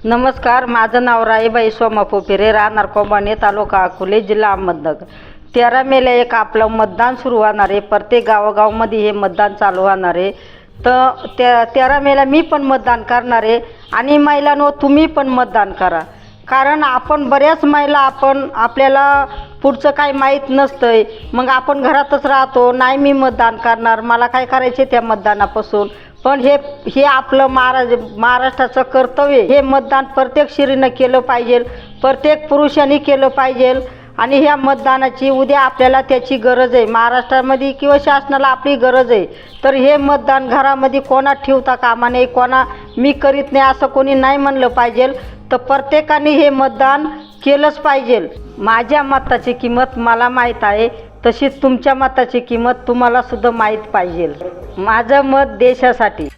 नमस्कार, माझं नाव राईबाई सोमा पोपेरे, राहणार कोंबाणे, तालुका अकोले, जिल्हा अहमदनगर। 13 मेला एक आपलं मतदान सुरू होणार आहे। प्रत्येक गावागावमध्ये हे मतदान चालू होणार आहे। तर 13 मेला मी पण मतदान करणार आहे आणि महिलांनो तुम्ही पण मतदान करा। कारण आपण बऱ्याच महिला आपल्याला पुढचं काही माहीत नसतंय, मग आपण घरातच राहतो, नाही मी मतदान करणार, मला काय करायचे त्या मतदानापासून। पण हे आपलं महाराष्ट्राचं कर्तव्य, हे मतदान प्रत्येक स्त्रीनं केलं पाहिजे, प्रत्येक पुरुषांनी केलं पाहिजे। आणि ह्या मतदानाची उद्या आपल्याला त्याची गरज आहे, महाराष्ट्रामध्ये किंवा शासनाला आपली गरज आहे। तर हे मतदान घरामध्ये कोणा ठेवता कामा नये, कोणा मी करीत नाही असं कोणी नाही म्हणलं पाहिजे। तर प्रत्येकाने हे मतदान केलंच पाहिजे। माझ्या मताची किंमत मला माहीत आहे, तशीच तुमच्या मताची किंमत तुम्हाला सुद्धा माहीत पाहिजे। माझं मत देशासाठी।